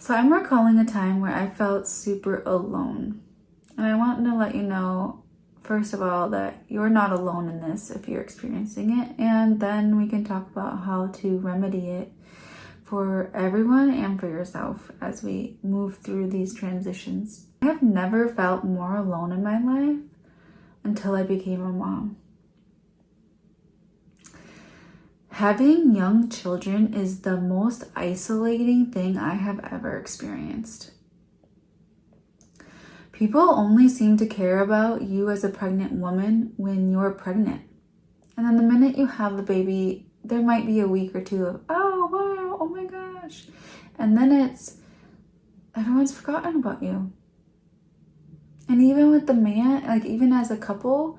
So I'm recalling a time where I felt super alone. And I want to let you know, first of all, that you're not alone in this if you're experiencing it. And then we can talk about how to remedy it for everyone and for yourself as we move through these transitions. I have never felt more alone in my life until I became a mom. Having young children is the most isolating thing I have ever experienced. People only seem to care about you as a pregnant woman when you're pregnant. And then the minute you have the baby, there might be a week or two of, oh, wow, oh my gosh. And then everyone's forgotten about you. And even with the man, like even as a couple,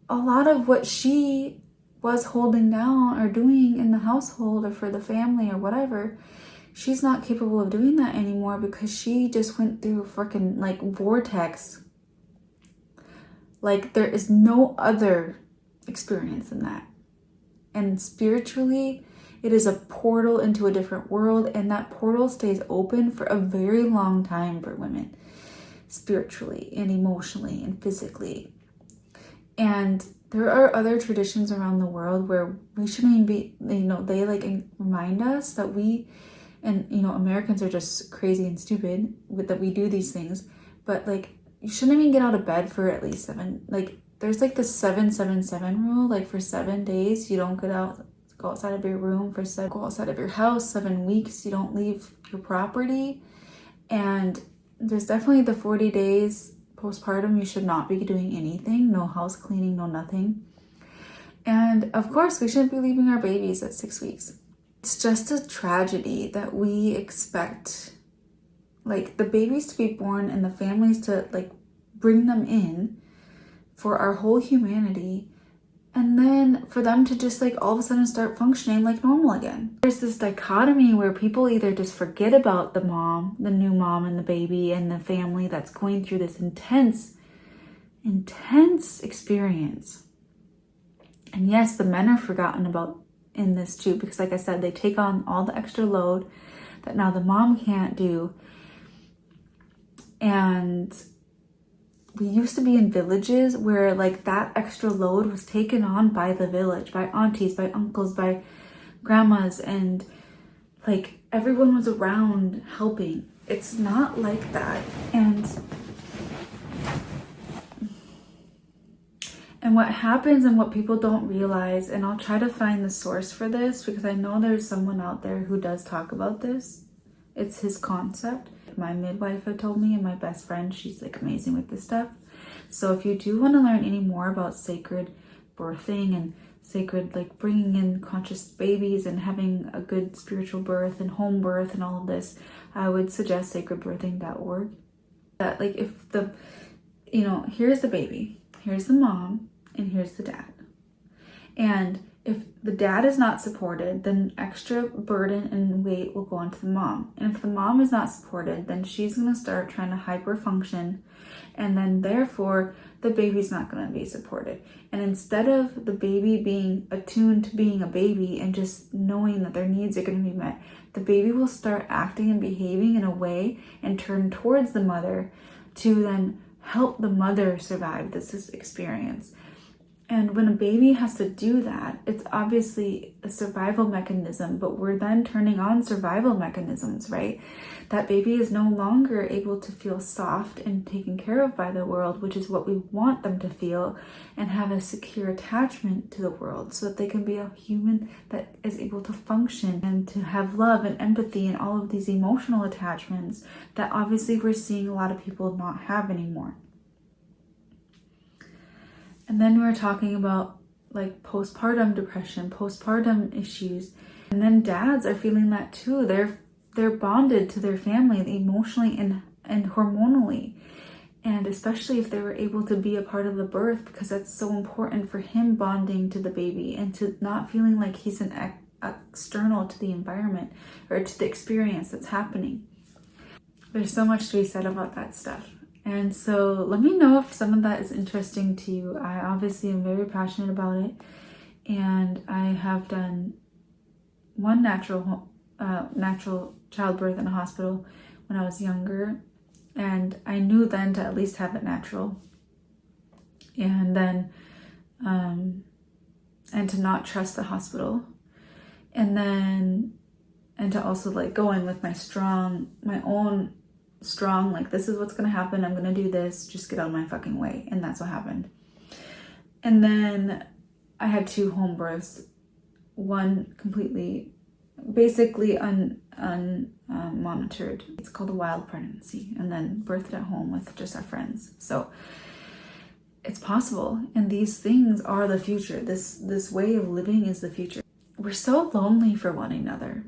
a lot of what she was holding down or doing in the household or for the family or whatever, she's not capable of doing that anymore because she just went through a freaking like vortex. Like there is no other experience than that. And spiritually, it is a portal into a different world, and that portal stays open for a very long time for women, spiritually and emotionally and physically. And there are other traditions around the world where we shouldn't even be, they like remind us that Americans are just crazy and stupid that we do these things. But like, you shouldn't even get out of bed for at least there's like the 7-7-7 rule. Like for 7 days, you don't go outside of your room go outside of your house. 7 weeks, you don't leave your property. And there's definitely the 40 days postpartum, you should not be doing anything, no house cleaning, no nothing. And of course, we shouldn't be leaving our babies at 6 weeks. It's just a tragedy that we expect like the babies to be born and the families to like bring them in for our whole humanity, and then for them to just like all of a sudden start functioning like normal again. There's this dichotomy where people either just forget about the new mom and the baby and the family that's going through this intense experience. And yes, the men are forgotten about in this too, because like I said, they take on all the extra load that now the mom can't do. And we used to be in villages where like that extra load was taken on by the village, by aunties, by uncles, by grandmas, and like everyone was around helping. It's not like that. And what happens and what people don't realize, and I'll try to find the source for this because I know there's someone out there who does talk about this. It's his concept. My midwife had told me, and my best friend, she's like amazing with this stuff. So if you do want to learn any more about sacred birthing and sacred like bringing in conscious babies and having a good spiritual birth and home birth and all of this, I would suggest sacredbirthing.org. That like if here's the baby, here's the mom, and here's the dad. And if the dad is not supported, then extra burden and weight will go onto the mom. And if the mom is not supported, then she's going to start trying to hyper function. And then therefore, the baby's not going to be supported. And instead of the baby being attuned to being a baby and just knowing that their needs are going to be met, the baby will start acting and behaving in a way and turn towards the mother to then help the mother survive this experience. And when a baby has to do that, it's obviously a survival mechanism, but we're then turning on survival mechanisms, right? That baby is no longer able to feel soft and taken care of by the world, which is what we want them to feel, and have a secure attachment to the world so that they can be a human that is able to function and to have love and empathy and all of these emotional attachments that obviously we're seeing a lot of people not have anymore. And then we're talking about like postpartum depression, postpartum issues. And then dads are feeling that too. They're bonded to their family emotionally and hormonally. And especially if they were able to be a part of the birth, because that's so important for him bonding to the baby and to not feeling like he's an external to the environment or to the experience that's happening. There's so much to be said about that stuff. And so let me know if some of that is interesting to you. I obviously am very passionate about it. And I have done one natural childbirth in a hospital when I was younger, and I knew then to at least have it natural, and then and to not trust the hospital, and to also like go in with my own strong, like, this is what's gonna happen, I'm gonna do this, just get out of my fucking way. And that's what happened. And then I had 2 home births, one completely, basically unmonitored. It's called a wild pregnancy, and then birthed at home with just our friends. So it's possible, and these things are the future. This way of living is the future. We're so lonely for one another,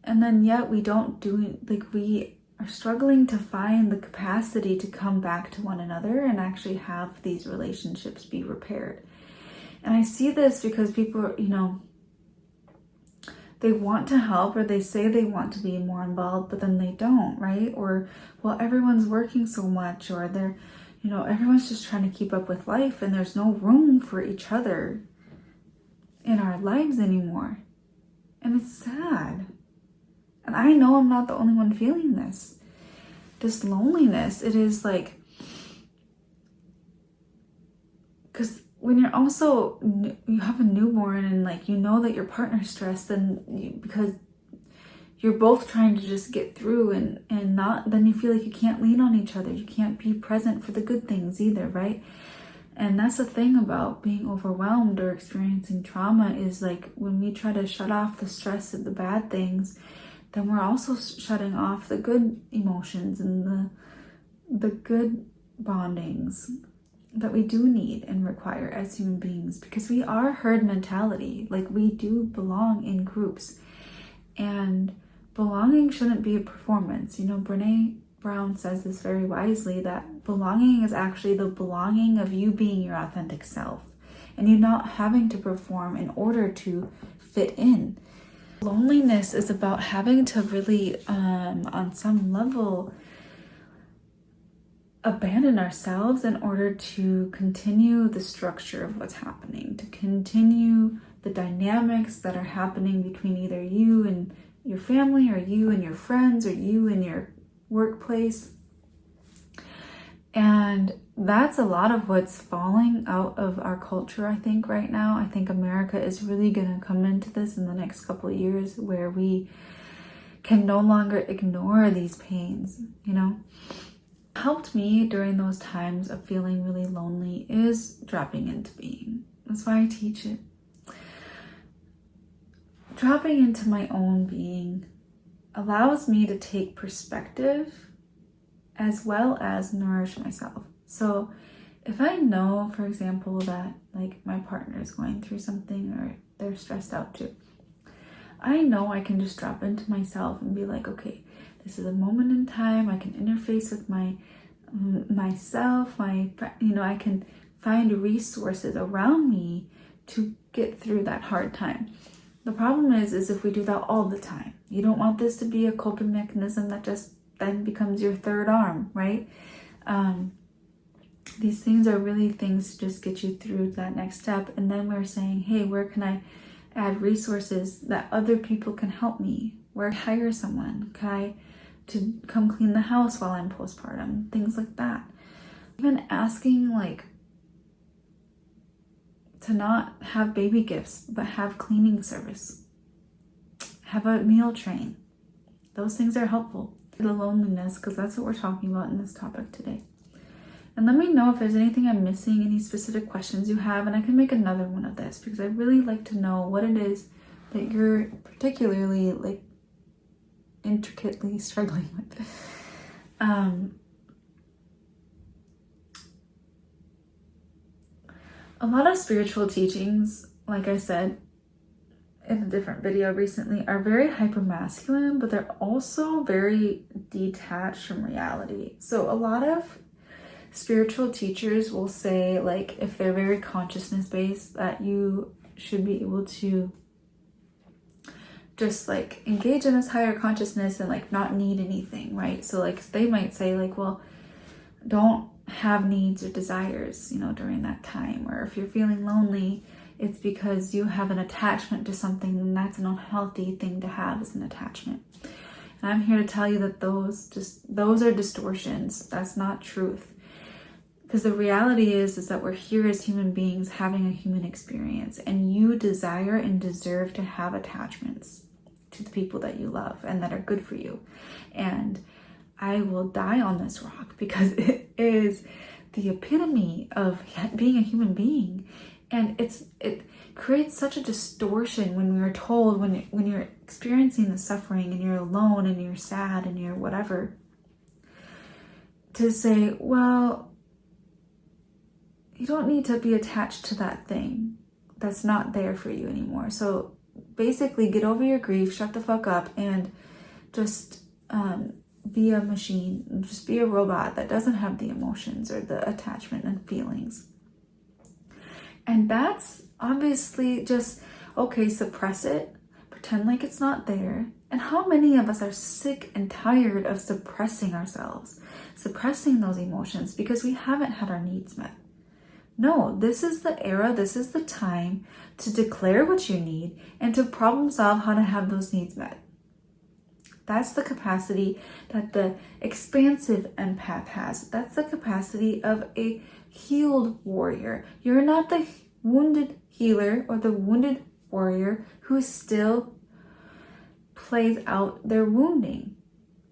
and then yet we don't do it. Like, we are struggling to find the capacity to come back to one another and actually have these relationships be repaired. And I see this because people, you know, they want to help, or they say they want to be more involved, but then they don't, right? Or, well, everyone's working so much, or they're, you know, everyone's just trying to keep up with life, and there's no room for each other in our lives anymore. And it's sad. And I know I'm not the only one feeling this loneliness. It is like, because when you're also, you have a newborn, and like, you know that your partner's stressed, because you're both trying to just get through, and not, then you feel like you can't lean on each other. You can't be present for the good things either, right? And that's the thing about being overwhelmed or experiencing trauma, is like, when we try to shut off the stress of the bad things, then we're also shutting off the good emotions and the good bondings that we do need and require as human beings, because we are herd mentality. Like, we do belong in groups, and belonging shouldn't be a performance. You know, Brene Brown says this very wisely, that belonging is actually the belonging of you being your authentic self, and you not having to perform in order to fit in. Loneliness is about having to really, on some level, abandon ourselves in order to continue the structure of what's happening, to continue the dynamics that are happening between either you and your family, or you and your friends, or you and your workplace. And that's a lot of what's falling out of our culture, I think, right now. I think America is really going to come into this in the next couple of years, where we can no longer ignore these pains, you know. Helped me during those times of feeling really lonely is dropping into being. That's why I teach it. Dropping into my own being allows me to take perspective as well as nourish myself. So if I know, for example, that like my partner is going through something, or they're stressed out too, I know I can just drop into myself and be like, okay, this is a moment in time. I can interface with myself, I can find resources around me to get through that hard time. The problem is if we do that all the time. You don't want this to be a coping mechanism that just then becomes your third arm, right? These things are really things to just get you through that next step. And then we're saying, hey, where can I add resources that other people can help me? Where can I hire someone? Can I to come clean the house while I'm postpartum? Things like that. Even asking like to not have baby gifts, but have cleaning service. Have a meal train. Those things are helpful. The loneliness, because that's what we're talking about in this topic today. And let me know if there's anything I'm missing, any specific questions you have, and I can make another one of this, because I'd really like to know what it is that you're particularly like intricately struggling with. A lot of spiritual teachings, like I said in a different video recently, are very hyper-masculine, but they're also very detached from reality. So a lot of spiritual teachers will say, like, if they're very consciousness-based, that you should be able to just like engage in this higher consciousness and like not need anything, right? So like they might say like, well, don't have needs or desires, you know, during that time. Or if you're feeling lonely, it's because you have an attachment to something, and that's an unhealthy thing to have, is an attachment. And I'm here to tell you that those are distortions. That's not truth. Because the reality is that we're here as human beings having a human experience, and you desire and deserve to have attachments to the people that you love and that are good for you. And I will die on this rock because it is the epitome of being a human being. And it creates such a distortion when we are told, when you're experiencing the suffering and you're alone and you're sad and you're whatever, to say, well, you don't need to be attached to that thing that's not there for you anymore. So basically, get over your grief, shut the fuck up, and just be a machine, just be a robot that doesn't have the emotions or the attachment and feelings. And that's obviously just, okay, suppress it, pretend like it's not there. And how many of us are sick and tired of suppressing ourselves, suppressing those emotions because we haven't had our needs met? No, this is the era, this is the time to declare what you need and to problem solve how to have those needs met. That's the capacity that the expansive empath has. That's the capacity of a healed warrior. You're not the wounded healer or the wounded warrior who still plays out their wounding.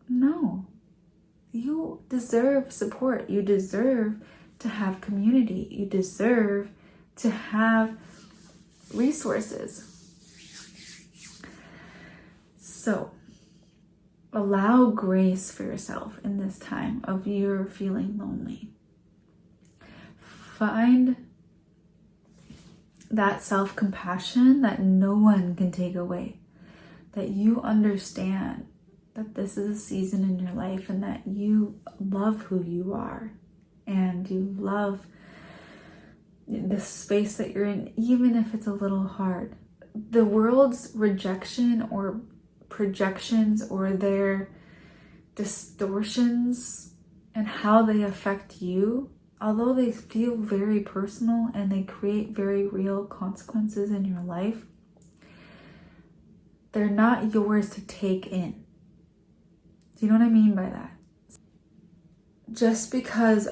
No, you deserve support. You deserve to have community. You deserve to have resources. So allow grace for yourself in this time of you feeling lonely. Find that self-compassion that no one can take away. That you understand that this is a season in your life and that you love who you are. And you love the space that you're in, even if it's a little hard. The world's rejection or projections or their distortions and how they affect you, although they feel very personal and they create very real consequences in your life, they're not yours to take in. Do you know what I mean by that? Just because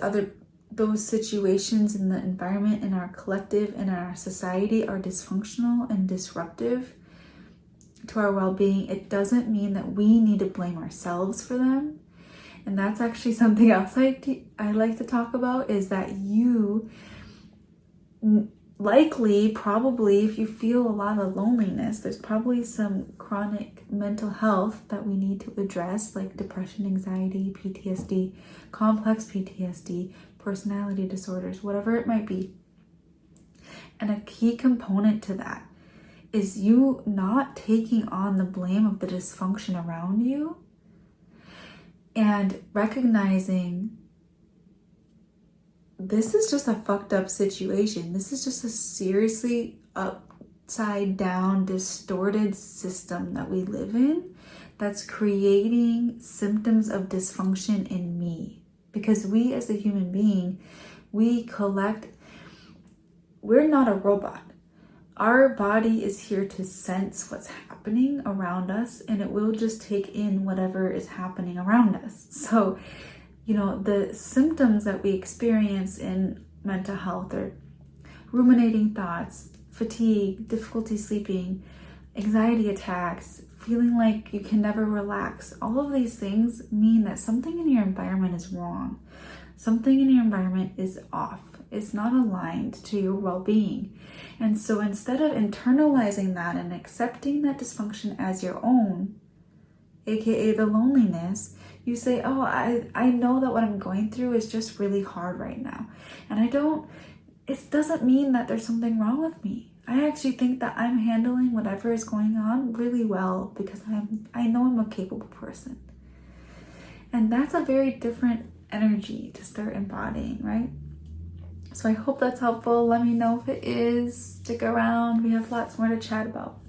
those situations in the environment, in our collective, in our society are dysfunctional and disruptive to our well-being, it doesn't mean that we need to blame ourselves for them. And that's actually something else I like to talk about, is that you likely, probably, if you feel a lot of loneliness, there's probably some chronic mental health that we need to address, like depression, anxiety, PTSD, complex PTSD, personality disorders, whatever it might be. And a key component to that is you not taking on the blame of the dysfunction around you and recognizing this is just a fucked up situation. This is just a seriously upside down, distorted system that we live in that's creating symptoms of dysfunction in me. Because we as a human being, we're not a robot. Our body is here to sense what's happening around us, and it will just take in whatever is happening around us. So, the symptoms that we experience in mental health are ruminating thoughts, fatigue, difficulty sleeping, anxiety attacks, feeling like you can never relax. All of these things mean that something in your environment is wrong. Something in your environment is off. It's not aligned to your well-being. And so instead of internalizing that and accepting that dysfunction as your own, aka the loneliness, you say, oh, I know that what I'm going through is just really hard right now. And it doesn't mean that there's something wrong with me. I actually think that I'm handling whatever is going on really well because I know I'm a capable person. And that's a very different energy to start embodying, right? So I hope that's helpful. Let me know if it is. Stick around. We have lots more to chat about.